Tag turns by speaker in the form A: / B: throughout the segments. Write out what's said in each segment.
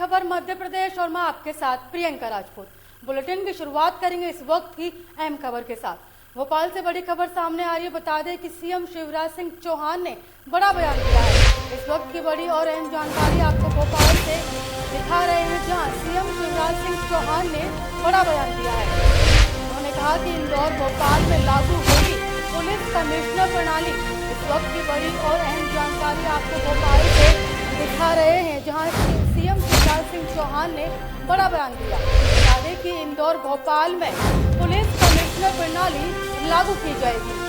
A: खबर मध्य प्रदेश और मैं आपके साथ प्रियंका राजपूत। बुलेटिन की शुरुआत करेंगे इस वक्त की अहम खबर के साथ। भोपाल से बड़ी खबर सामने आ रही है। बता दें कि सीएम शिवराज सिंह चौहान ने बड़ा बयान दिया है। इस वक्त की बड़ी और अहम जानकारी आपको भोपाल से दिखा रहे हैं, जहां सीएम शिवराज सिंह चौहान ने बड़ा बयान दिया है। उन्होंने कहा कि इंदौर भोपाल में लागू होगी पुलिस कमिश्नर प्रणाली। इस वक्त की बड़ी और अहम जानकारी आपको भोपाल से दिखा रहे हैं, जहां सीएम शिवराज सिंह चौहान ने बड़ा बयान दिया। बता दें कि इंदौर भोपाल में पुलिस कमिश्नर प्रणाली लागू की जाएगी।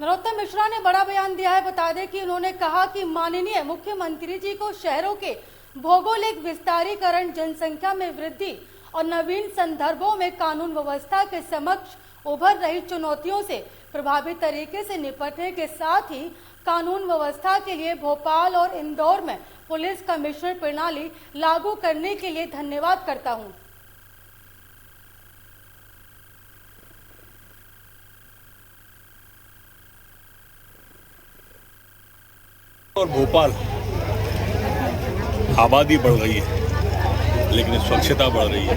A: नरोत्तम मिश्रा ने बड़ा बयान दिया है। बता दें कि उन्होंने कहा कि माननीय मुख्यमंत्री जी को शहरों के भौगोलिक विस्तारीकरण, जनसंख्या में वृद्धि और नवीन संदर्भों में कानून व्यवस्था के समक्ष उभर रही चुनौतियों से प्रभावी तरीके से निपटने के साथ ही कानून व्यवस्था के लिए भोपाल और इंदौर में पुलिस कमिश्नर प्रणाली लागू करने के लिए धन्यवाद करता हूं।
B: और भोपाल आबादी बढ़ रही है, लेकिन स्वच्छता बढ़ रही है,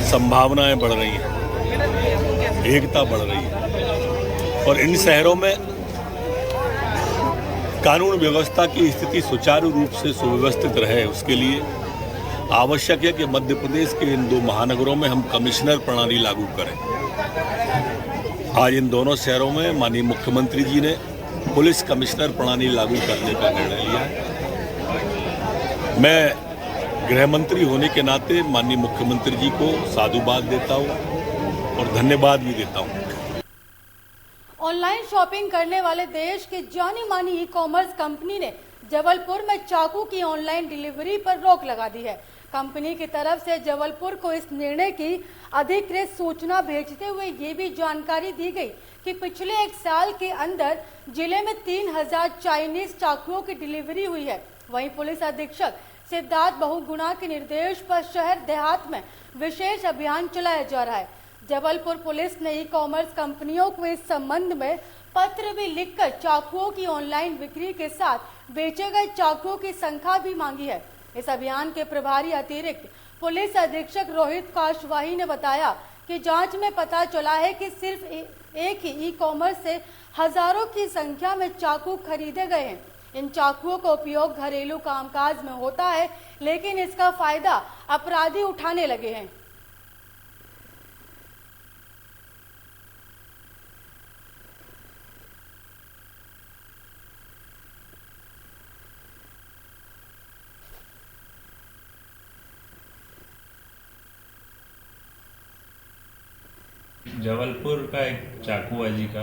B: संभावनाएं बढ़ रही हैं, एकता बढ़ रही है और इन शहरों में कानून व्यवस्था की स्थिति सुचारू रूप से सुव्यवस्थित रहे। उसके लिए आवश्यक है कि मध्य प्रदेश के इन दो महानगरों में हम कमिश्नर प्रणाली लागू करें। आज इन दोनों शहरों में माननीय मुख्यमंत्री जी ने पुलिस कमिश्नर प्रणाली लागू करने का निर्णय लिया है। मैं गृह मंत्री होने के नाते माननीय मुख्यमंत्री जी को साधुवाद देता हूं और धन्यवाद भी देता हूं।
A: ऑनलाइन शॉपिंग करने वाले देश की जानी मानी ई कॉमर्स कंपनी ने जबलपुर में चाकू की ऑनलाइन डिलीवरी पर रोक लगा दी है। कंपनी की तरफ से जबलपुर को इस निर्णय की अधिकृत सूचना भेजते हुए ये भी जानकारी दी गई कि पिछले एक साल के अंदर जिले में 3000 चाइनीज चाकुओं की डिलीवरी हुई है। वहीं पुलिस अधीक्षक सिद्धार्थ बहुगुणा के निर्देश पर शहर देहात में विशेष अभियान चलाया जा रहा है। जबलपुर पुलिस ने ई कॉमर्स कंपनियों को इस संबंध में पत्र भी लिखकर चाकुओं की ऑनलाइन बिक्री के साथ बेचे गए चाकुओं की संख्या भी मांगी है। इस अभियान के प्रभारी अतिरिक्त पुलिस अधीक्षक रोहित काशवाही ने बताया कि जांच में पता चला है कि सिर्फ एक ही ई कॉमर्स से हजारों की संख्या में चाकू खरीदे गए हैं। इन चाकुओं का उपयोग घरेलू कामकाज में होता है, लेकिन इसका फायदा अपराधी उठाने लगे हैं।
C: जबलपुर का एक चाकूबाजी का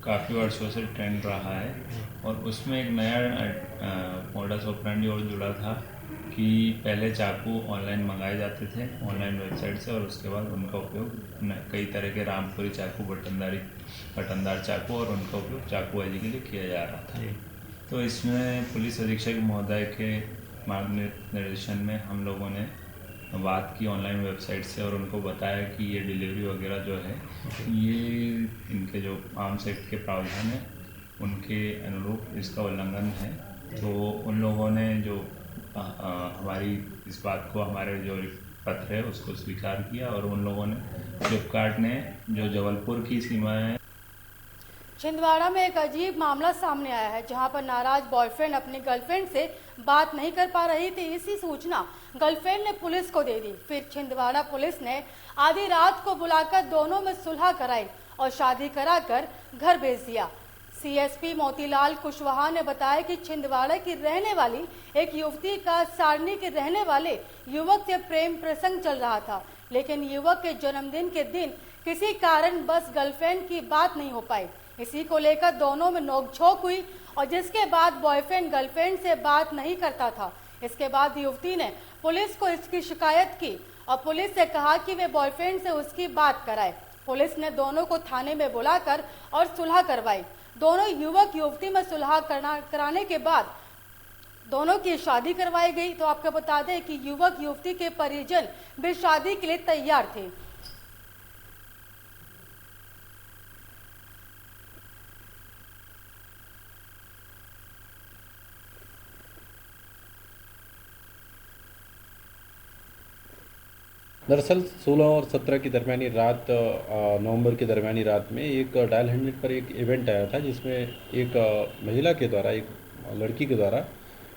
C: काफ़ी वर्षों से ट्रेंड रहा है और उसमें एक नया मॉडस ऑपरेंडी और जुड़ा था कि पहले चाकू ऑनलाइन मंगाए जाते थे ऑनलाइन वेबसाइट से और उसके बाद उनका उपयोग कई तरह के रामपुरी चाकू, बटनदार चाकू और उनका उपयोग चाकूबाजी के लिए किया जा रहा था। तो इसमें पुलिस अधीक्षक महोदय के मार्गदर्शन में हम लोगों ने बात की ऑनलाइन वेबसाइट से और उनको बताया कि ये डिलीवरी वगैरह जो है ये इनके जो आर्म्स एक्ट के प्रावधान है उनके अनुरूप इसका उल्लंघन है। तो उन लोगों ने जो हमारी इस बात को, हमारे जो पत्र है उसको स्वीकार किया और उन लोगों ने, फ्लिपकार्ट ने जो जबलपुर की सीमाएं
A: छिंदवाड़ा में एक अजीब मामला सामने आया है, जहां पर नाराज बॉयफ्रेंड अपनी गर्लफ्रेंड से बात नहीं कर पा रही थी। इसी सूचना गर्लफ्रेंड ने पुलिस को दे दी। फिर छिंदवाड़ा पुलिस ने आधी रात को बुलाकर दोनों में सुलह कराई और शादी कराकर घर भेज दिया। सीएसपी मोतीलाल कुशवाहा ने बताया कि छिंदवाड़ा की रहने वाली एक युवती का सारनी के रहने वाले युवक से प्रेम प्रसंग चल रहा था, लेकिन युवक के जन्मदिन के दिन किसी कारण बस गर्लफ्रेंड की बात नहीं हो पाई। इसी को लेकर दोनों में नोकझोंक हुई और जिसके बाद बॉयफ्रेंड गर्लफ्रेंड से बात नहीं करता था। इसके बाद युवती ने पुलिस को इसकी शिकायत की और पुलिस से कहा कि वे बॉयफ्रेंड से उसकी बात कराए। पुलिस ने दोनों को थाने में बुलाकर और सुलह करवाई। दोनों युवक युवती में सुलह कराने के बाद दोनों की शादी करवाई गई। तो आपको बता दें कि युवक युवती के परिजन भी शादी के लिए तैयार थे।
D: दरअसल 16 और 17 की दरमियानी रात नवंबर की दरमियानी रात में एक डायल 100 पर एक इवेंट आया था, जिसमें एक महिला के द्वारा, एक लड़की के द्वारा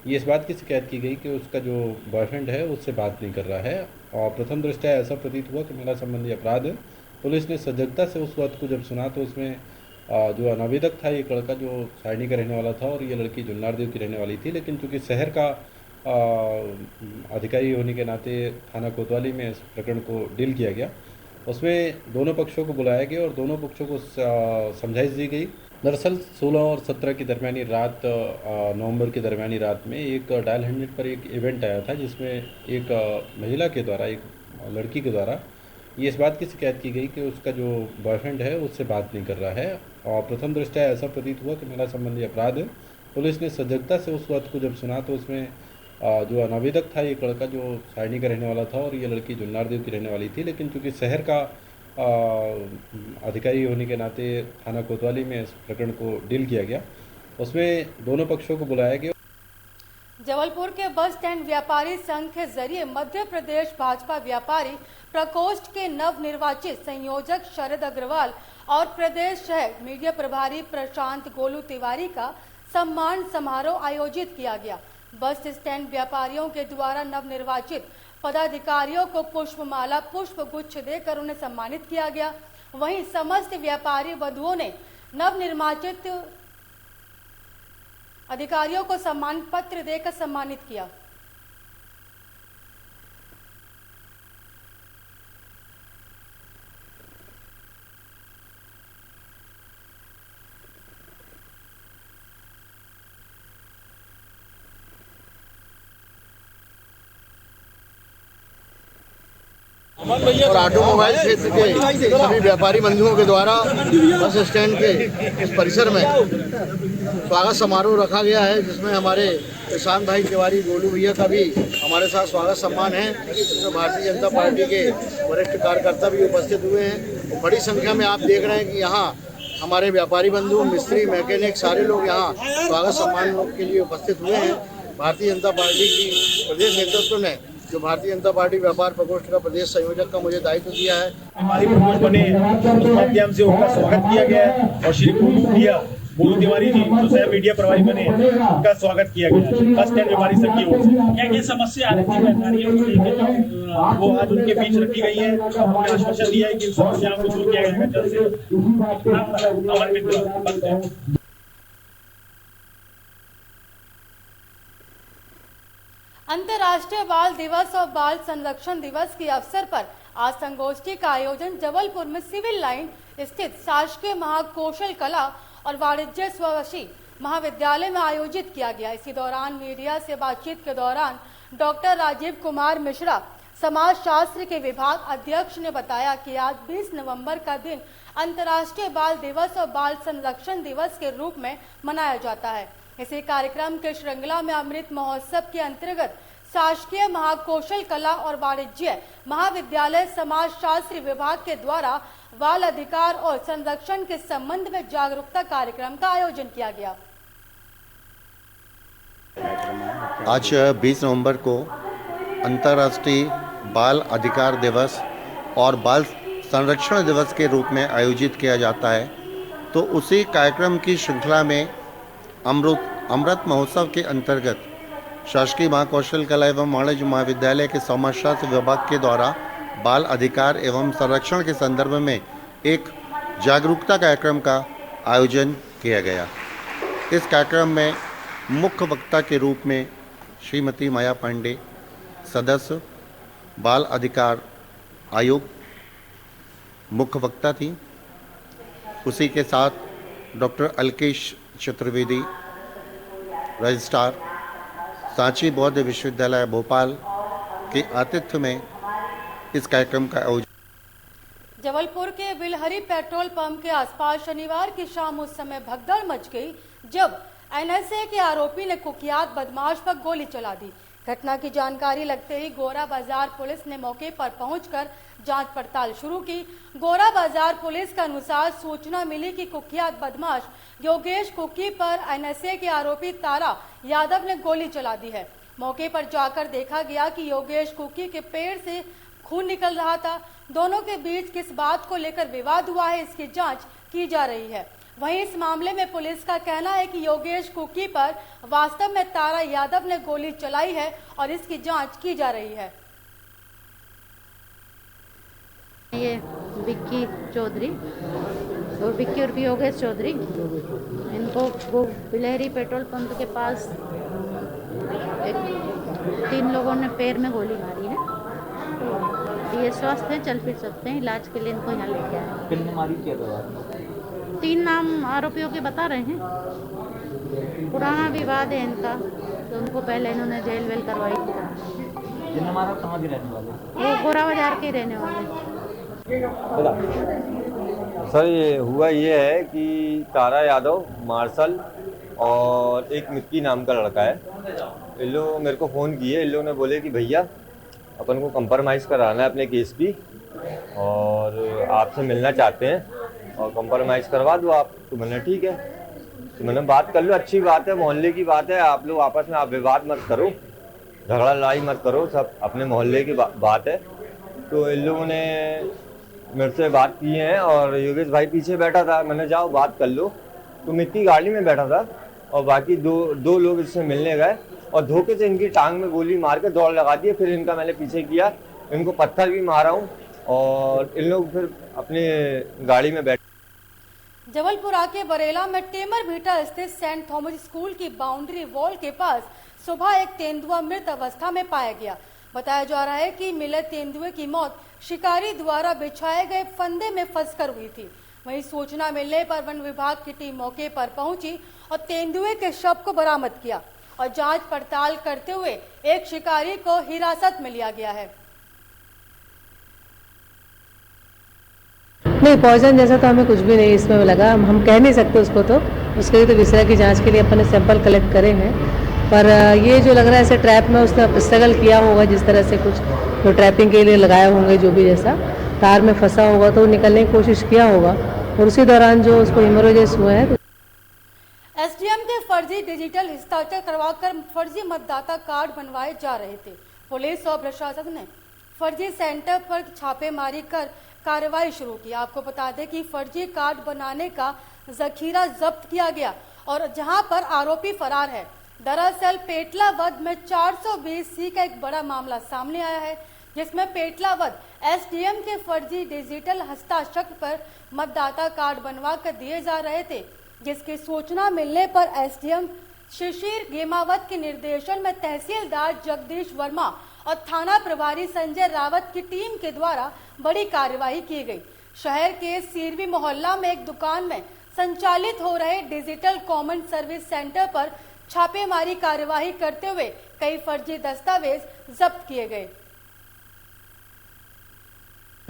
D: ये इस बात की शिकायत की गई कि उसका जो बॉयफ्रेंड है उससे बात नहीं कर रहा है। और प्रथम दृष्टया ऐसा प्रतीत हुआ कि महिला संबंधी अपराध है। पुलिस ने सजगता से उस बात को जब सुना तो उसमें जो अनावेदक था, एक लड़का जो सारणी का रहने वाला था और ये लड़की जुन्नारदेव की रहने वाली थी, लेकिन चूँकि शहर का अधिकारी होने के नाते थाना कोतवाली में इस प्रकरण को डील किया गया। उसमें दोनों पक्षों को बुलाया गया और दोनों पक्षों को समझाइश दी गई। दरअसल 16 और 17 की दरमियानी रात नवंबर की दरमियानी रात में एक डायल 100 पर एक इवेंट आया था, जिसमें एक महिला के द्वारा, एक लड़की के द्वारा ये इस बात की शिकायत की गई कि उसका जो बॉयफ्रेंड है उससे बात नहीं कर रहा है। और प्रथम दृष्टया ऐसा प्रतीत हुआ कि महिला संबंधी अपराध है। पुलिस ने सजगता से उस बात को जब सुना तो उसमें जो अनावेदक था, एक लड़का जो सारणी का रहने वाला था और ये लड़की जुन्नारदेव की रहने वाली थी, लेकिन चूँकि शहर का अधिकारी होने के नाते थाना कोतवाली में इस प्रकरण को डील किया गया। उसमें दोनों पक्षों को बुलाया गया।
A: जबलपुर के बस स्टैंड व्यापारी संघ के जरिए मध्य प्रदेश भाजपा व्यापारी प्रकोष्ठ के नवनिर्वाचित संयोजक शरद अग्रवाल और प्रदेश शहर मीडिया प्रभारी प्रशांत गोलू तिवारी का सम्मान समारोह आयोजित किया गया। बस स्टैंड व्यापारियों के द्वारा नवनिर्वाचित पदाधिकारियों को पुष्पमाला पुष्प गुच्छ देकर उन्हें सम्मानित किया गया। वहीं समस्त व्यापारी वधुओं ने नवनिर्वाचित अधिकारियों को सम्मान पत्र देकर सम्मानित किया।
E: और ऑटोमोबाइल क्षेत्र के सभी व्यापारी बंधुओं के द्वारा बस स्टैंड के इस परिसर में स्वागत समारोह रखा गया है, जिसमें हमारे प्रशांत भाई तिवारी गोलू भैया का भी हमारे साथ स्वागत सम्मान है। इसमें भारतीय जनता पार्टी के वरिष्ठ कार्यकर्ता भी उपस्थित हुए हैं। बड़ी संख्या में आप देख रहे हैं कि यहाँ हमारे व्यापारी बंधु, मिस्त्री, मैकेनिक सारे लोग यहाँ स्वागत सम्मान के लिए उपस्थित हुए हैं। भारतीय जनता पार्टी की प्रदेश नेतृत्व ने जो भारतीय जनता पार्टी व्यापार प्रकोष्ठ का प्रदेश संयोजक का मुझे दायित्व दिया है,
F: हमारी प्रकोष्ठ बने उस माध्यम से उनका स्वागत किया गया है। और श्री गोलू तिवारी जी जो सह मीडिया प्रभारी बने उनका स्वागत किया गया है बस स्टैंड व्यापारी संघ की ओर से। क्या क्या समस्या आ रही थी व्यापारियों को लेकर, वो आज उनके बीच रखी गई है। उन्होंने आश्वासन दिया है कि समस्याओं को दूर किया जाएगा जल्द से। अमर मित्र
A: अंतर्राष्ट्रीय बाल दिवस और बाल संरक्षण दिवस के अवसर पर आज संगोष्ठी का आयोजन जबलपुर में सिविल लाइन स्थित शासकीय महाकौशल कला और वाणिज्य स्वशी महाविद्यालय में आयोजित किया गया। इसी दौरान मीडिया से बातचीत के दौरान डॉक्टर राजीव कुमार मिश्रा, समाज शास्त्र के विभाग अध्यक्ष, ने बताया कि आज 20 नवंबर का दिन अंतर्राष्ट्रीय बाल दिवस और बाल संरक्षण दिवस के रूप में मनाया जाता है। इसी कार्यक्रम के श्रृंखला में अमृत महोत्सव के अंतर्गत शासकीय महाकौशल कला और वाणिज्य महाविद्यालय समाज शास्त्र विभाग के द्वारा बाल अधिकार और संरक्षण के संबंध में जागरूकता कार्यक्रम का आयोजन किया गया।
E: आज 20 नवंबर को अंतर्राष्ट्रीय बाल अधिकार दिवस और बाल संरक्षण दिवस के रूप में आयोजित किया जाता है। तो उसी कार्यक्रम की श्रृंखला में अमृत महोत्सव के अंतर्गत शासकीय महाकौशल कला एवं वाणिज्य महाविद्यालय के समाजशास्त्र विभाग के द्वारा बाल अधिकार एवं संरक्षण के संदर्भ में एक जागरूकता कार्यक्रम का आयोजन किया गया। इस कार्यक्रम में मुख्य वक्ता के रूप में श्रीमती माया पांडे, सदस्य बाल अधिकार आयोग, मुख्य वक्ता थी। उसी के साथ डॉक्टर अलकेश चतुर्वेदी, रजिस्ट्रार, सांची बौद्ध विश्वविद्यालय भोपाल के आतिथ्य में इस कार्यक्रम का आयोजन।
A: जबलपुर के बिलहरी पेट्रोल पंप के आसपास शनिवार की शाम उस समय भगदड़ मच गई जब एनएसए के आरोपी ने कुख्यात बदमाश पर गोली चला दी। घटना की जानकारी लगते ही गोरा बाजार पुलिस ने मौके पर पहुंचकर जांच पड़ताल शुरू की। गोरा बाजार पुलिस के अनुसार सूचना मिली कि कुख्यात बदमाश योगेश कुकी पर एनएसए के आरोपी तारा यादव ने गोली चला दी है। मौके पर जाकर देखा गया कि योगेश कुकी के पेड़ से खून निकल रहा था। दोनों के बीच किस बात को लेकर विवाद हुआ है, इसकी जांच की जा रही है। वहीं इस मामले में पुलिस का कहना है कि योगेश कुकी पर वास्तव में तारा यादव ने गोली चलाई है और इसकी जांच की जा रही है।
G: ये विक्की चौधरी, वो विक्की और योगेश चौधरी, इनको वो बिलहरी पेट्रोल पंप के पास 3 लोगों ने पैर में गोली मारी है। ये स्वस्थ हैं, चल फिर सकते हैं। इलाज के लिए इनको यहाँ लेके आए।
H: कितने मारी क्या दवा?
G: 3 नाम आरोपियों के बता रहे हैं। पुराना विवाद है इनका, तो उनको पहले इन्होंने जेल वेल करवाई।
H: जिन्हें मारा कहाँ के रहने वाले?
G: वो गोरा बाजार के रहने वाले।
I: सर ये हुआ ये है कि तारा यादव, मार्शल और एक मिक्की नाम का लड़का है, इन लोग मेरे को फ़ोन किए। इन लोगों ने बोले कि भैया अपन को कंप्रोमाइज़ कराना है अपने केस की और आपसे मिलना चाहते हैं और कंप्रोमाइज़ करवा दो आप। तो मैंने ठीक है, तो मैंने बात कर लो, अच्छी बात है, मोहल्ले की बात है, आप लोग आपस में आप विवाद मत करो, झगड़ा लड़ाई मत करो, सब अपने मोहल्ले की बात है। तो इन लोगों ने मेरे से बात की है और योगेश भाई पीछे बैठा था। मैंने जाओ बात कर लो, तो मिट्टी गाड़ी में बैठा था और बाकी दो लोग इससे मिलने गए और धोखे से इनकी टांग में गोली मार के दौड़ लगा दी। फिर इनका मैंने पीछे किया, इनको पत्थर भी मारा हूँ और इन लोग फिर अपने गाड़ी में बैठे।
A: जबलपुर आके बरेला में टेमर भीटा स्थित सेंट थॉमस स्कूल की बाउंड्री वॉल के पास सुबह एक तेंदुआ मृत अवस्था में पाया गया। बताया जा रहा है कि मिले तेंदुए की मौत शिकारी द्वारा बिछाए गए फंदे में फंसकर हुई थी। वहीं सूचना मिलने पर वन विभाग की टीम मौके पर पहुंची और तेंदुए के शव को बरामद किया और जांच पड़ताल करते हुए एक शिकारी को हिरासत में लिया गया है।
J: नहीं, पॉइजन जैसा तो हमें कुछ भी नहीं इसमें लगा, हम कह नहीं सकते उसको, तो उसके लिए तो विसरा की जांच के लिए अपन ने सैंपल कलेक्ट करे हैं। पर ये जो लग रहा है ऐसे ट्रैप में उसने स्ट्रगल किया होगा, जिस तरह से कुछ जो ट्रैपिंग के लिए लगाए होंगे, जो भी जैसा तार में फंसा होगा तो निकलने की कोशिश किया होगा और उसी दौरान जो उसको हेमोरेजेस हुए हैं।
A: एसडीएम के फर्जी डिजिटल हस्ताक्षर करवाकर फर्जी मतदाता कार्ड बनवाए जा रहे थे। पुलिस और प्रशासन ने फर्जी सेंटर पर छापेमारी कर कार्रवाई शुरू की। आपको बता दें कि फर्जी कार्ड बनाने का जखीरा जब्त किया गया और जहां पर आरोपी फरार है। दरअसल पेटला वध में 420C का एक बड़ा मामला सामने आया है, जिसमें पेटला वध एसडीएम के फर्जी डिजिटल हस्ताक्षर पर मतदाता कार्ड बनवा कर दिए जा रहे थे, जिसकी सूचना मिलने पर एसडीएम शिशिर गेमावत के निर्देशन में तहसीलदार जगदीश वर्मा और थाना प्रभारी संजय रावत की टीम के द्वारा बड़ी कार्यवाही की गई। शहर के सीरवी मोहल्ला में एक दुकान में संचालित हो रहे डिजिटल कॉमन सर्विस सेंटर पर छापेमारी कार्यवाही करते हुए कई फर्जी दस्तावेज जब्त किए गए।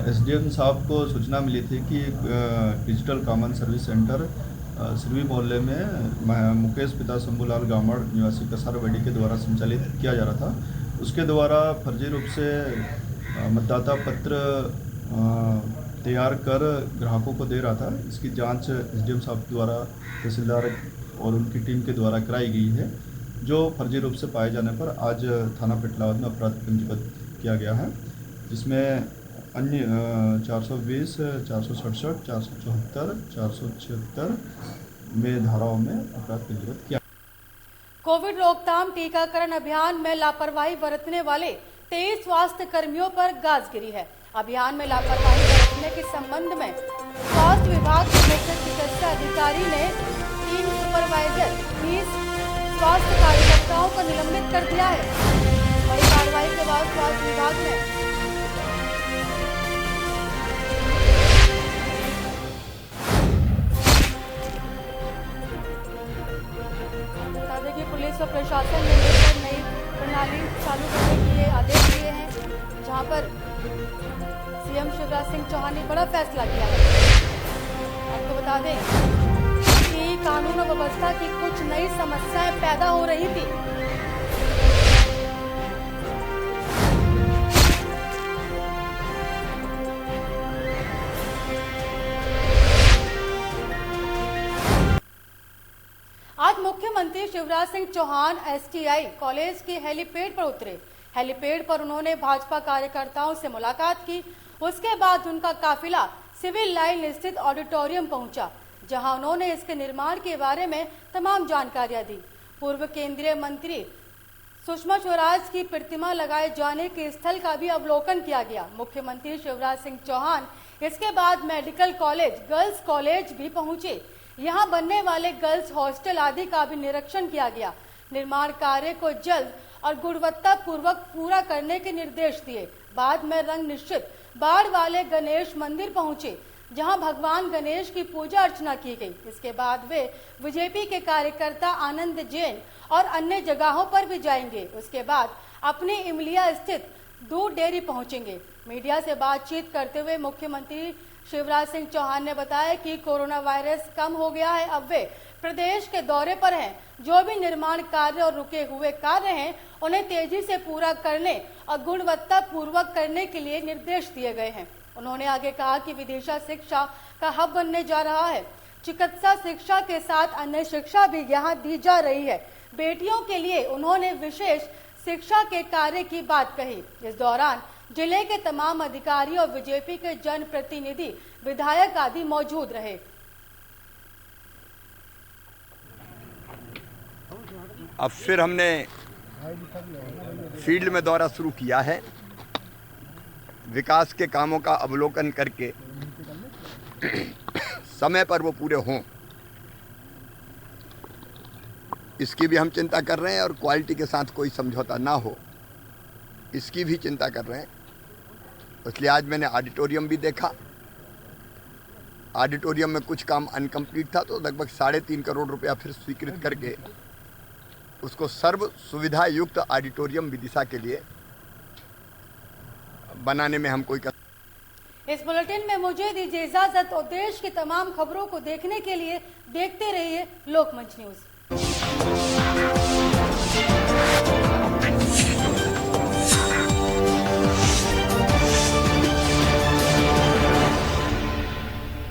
K: एसडीएम साहब को सूचना मिली थी कि digital common service centre Sirvi मोहल्ले में मुकेश पिता शंभूलाल गामड़ निवासी कसारवाड़ी के द्वारा संचालित किया जा रहा था। उसके द्वारा फर्जी रूप से मतदाता पत्र तैयार कर ग्राहकों को दे रहा था। इसकी जांच एसडीएम साहब द्वारा तहसीलदार और उनकी टीम के द्वारा कराई गई है, जो फर्जी रूप से पाए जाने पर आज थाना पेटलावद में अपराध पंजीबद्ध किया गया है, जिसमें अन्य 420, 467, 474, 476 में धाराओं में अपराध पंजीबद्ध किया।
A: कोविड रोकथाम टीकाकरण अभियान में लापरवाही बरतने वाले 23 स्वास्थ्य कर्मियों पर गाज गिरी है। अभियान में लापरवाही बरतने के संबंध में स्वास्थ्य विभाग के मुख्य चिकित्सा अधिकारी ने 3 सुपरवाइजर 20 स्वास्थ्य कार्यकर्ताओं को निलंबित कर दिया है। बड़ी कार्रवाई के बाद स्वास्थ्य विभाग ने बता दें कि पुलिस और प्रशासन ने मिलकर नई प्रणाली चालू करने के आदेश दिए हैं, जहां पर सीएम शिवराज सिंह चौहान ने बड़ा फैसला किया है। आपको बता दें कि कानून और व्यवस्था की कुछ नई समस्याएं पैदा हो रही थी। आज मुख्यमंत्री शिवराज सिंह चौहान एसटीआई कॉलेज के हेलीपैड पर उतरे। हेलीपैड पर उन्होंने भाजपा कार्यकर्ताओं से मुलाकात की। उसके बाद उनका काफिला सिविल लाइन स्थित ऑडिटोरियम पहुंचा, जहां उन्होंने इसके निर्माण के बारे में तमाम जानकारियां दी। पूर्व केंद्रीय मंत्री सुषमा स्वराज की प्रतिमा लगाए जाने के स्थल का भी अवलोकन किया गया। मुख्यमंत्री शिवराज सिंह चौहान इसके बाद मेडिकल कॉलेज, गर्ल्स कॉलेज भी पहुंचे। यहां बनने वाले गर्ल्स हॉस्टल आदि का भी निरीक्षण किया गया। निर्माण कार्य को जल्द और गुणवत्ता पूर्वक पूरा करने के निर्देश दिए। बाद में रंग निश्चित बाढ़ वाले गणेश मंदिर पहुंचे, जहां भगवान गणेश की पूजा अर्चना की गई। इसके बाद वे बीजेपी के कार्यकर्ता आनंद जैन और अन्य जगहों पर भी जाएंगे। उसके बाद अपनी इमलिया स्थित दूध डेयरी पहुंचेंगे। मीडिया से बातचीत करते हुए मुख्यमंत्री शिवराज सिंह चौहान ने बताया कि कोरोना वायरस कम हो गया है, अब वे प्रदेश के दौरे पर हैं। जो भी निर्माण कार्य और रुके हुए कार्य हैं, उन्हें तेजी से पूरा करने और गुणवत्ता पूर्वक करने के लिए निर्देश दिए गए हैं। उन्होंने आगे कहा कि विदिशा शिक्षा का हब बनने जा रहा है। चिकित्सा शिक्षा के साथ अन्य शिक्षा भी यहाँ दी जा रही है। बेटियों के लिए उन्होंने विशेष शिक्षा के कार्य की बात कही। इस दौरान जिले के तमाम अधिकारी और बीजेपी के जनप्रतिनिधि, विधायक आदि मौजूद रहे।
L: अब फिर हमने फील्ड में दौरा शुरू किया है। विकास के कामों का अवलोकन करके समय पर वो पूरे हों, इसकी भी हम चिंता कर रहे हैं और क्वालिटी के साथ कोई समझौता ना हो, इसकी भी चिंता कर रहे हैं। इसलिए आज मैंने ऑडिटोरियम भी देखा। ऑडिटोरियम में कुछ काम अनकम्प्लीट था, तो लगभग 3.5 करोड़ रुपया फिर स्वीकृत करके उसको सर्व सुविधा युक्त ऑडिटोरियम विदिशा के लिए बनाने में हम कोई
A: इस बुलेटिन में मुझे दीजिए इजाजत और देश की तमाम खबरों को देखने के लिए देखते रहिए लोकमंच न्यूज।